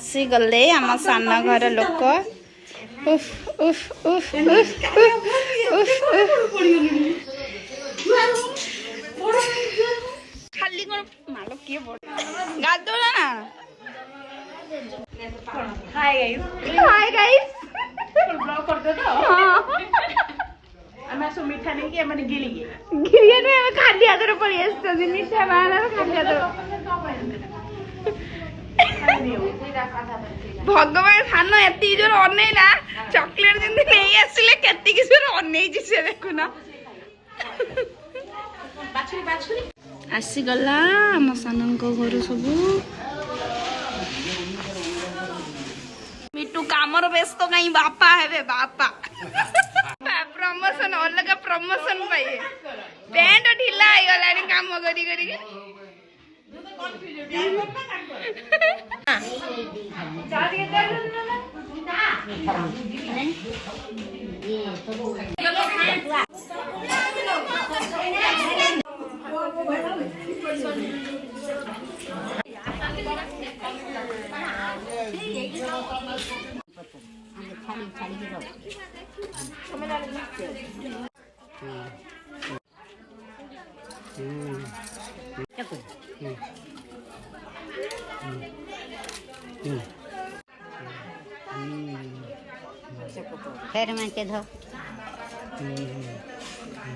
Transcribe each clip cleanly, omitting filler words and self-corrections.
आसी गले आम सान घर लोक खाली कौन मालो किए गाधो ना हाय गाइस ब्लॉग करते तो आम सब मीठा नहीं कि माने गिली गिलिया ने खाली आदर पड़ी आस्तो दिन मीठा बाना खाली आदर भगवान सान एति जोर अनेला चॉकलेट जिंदे नहीं आसिले केति कि जोर अनै जी से देखु ना बाछुरी बाछुरी आसी गला हम सानंको घर सब मिट्टू कामर व्यस्त कहीं बापा है बापा प्रमोशन अलग प्रमोशन पाइए पैंट ढिला हो गला काम करी करी फेर में के धो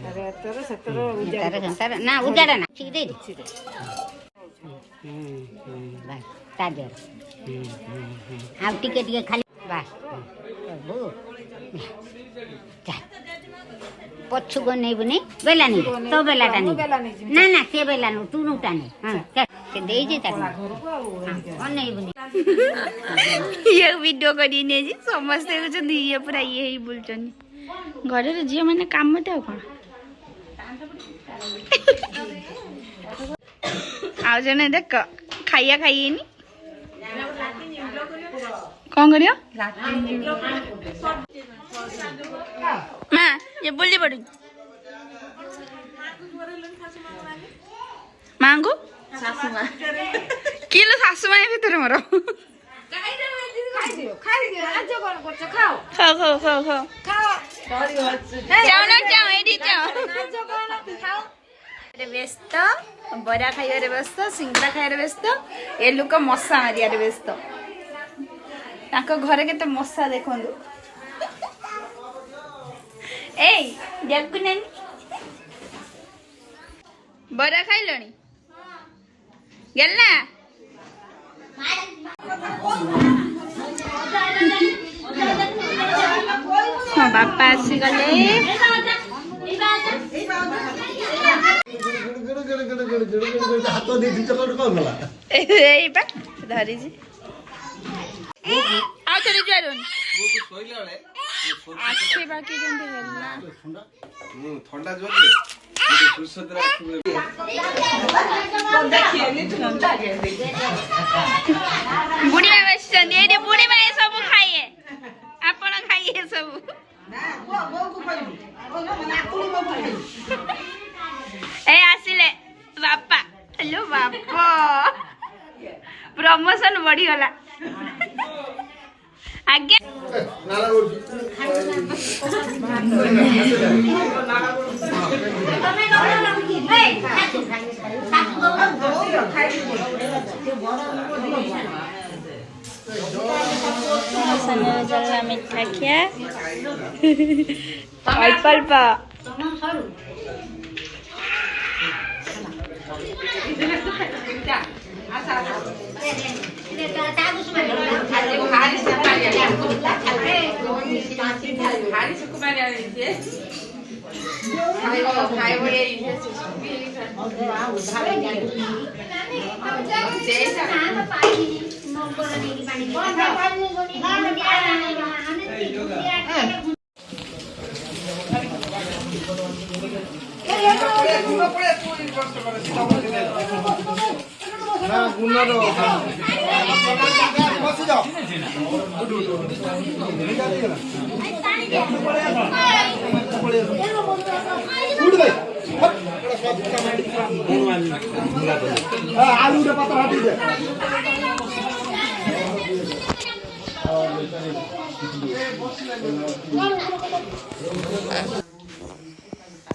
अरे तोर सतर ना उजाड़ा ना ठीक दे बस ताजर आ टिके टिके खाली बस प्रभु पछु को नहीं बने बेला नहीं तो बेलाटा नहीं ना ना से बेला नु तू नुटा नहीं हां से दे जे ता हां नहीं बने ये वीडियो करी ने जी समझते कुछ ये पूरा ये ही बोलचन घर रे जी माने काम मते कोन आ जने देख खाइया खाइए नी कौन करियो मां ये बोली पड़ी मांगो सासु मां किलो सासु मां भीतर मरो खाओ व्यस्त बरा खाइबारे व्यस्त सिंगड़ा खाइबारे व्यस्त ए लोक मशा मारियारे व्यस्त घरे केते मशा देखंदु ए देखु नानी बरा खाइलणी गेलना हाँ बापा आसी गले धरी बाकी ठंडा बुढ़ी माँ बस बुढ़ी माँ सब खाइए आपण खाइए सब ए आसिले बापा हेलो बापा प्रमोशन बढ़ी गला आगे मिठा खिया अल्प अल्प आलू पता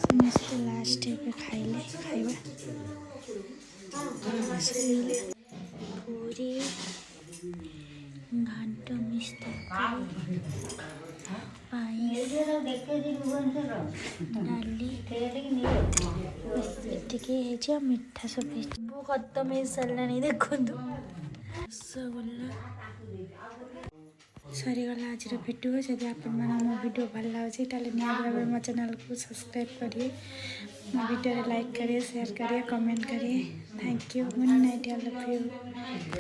ସମସ୍ତେ ଲାଷ୍ଟ ଏବେ ଖାଇଲେ ଖାଇବା ପୁରୀ ଘାଣ୍ଟ ମିକ୍ସ ଡାଲି ଏତିକି ହେଇଛି ଆଉ ମିଠା ସବୁ ହେଇଛି ସବୁ ଖତମ ହେଇସାରିଲାଣି ଦେଖନ୍ତୁ ରସଗୋଲା ସରିଗଲା ଆଜିର ଭିଡ଼ିଓ ଯଦି ଆପଣମାନେ ମୋ ଭିଡ଼ିଓ ଭଲ ଲାଗୁଛି ତାହେଲେ ନିହାତି ଭାବରେ ମୋ ଚ୍ୟାନେଲକୁ ସବସ୍କ୍ରାଇବ୍ କରିବେ ମୋ ଭିଡ଼ିଓରେ ଲାଇକ୍ करिए शेयर करिए कमेंट करिए thank you good night I love you.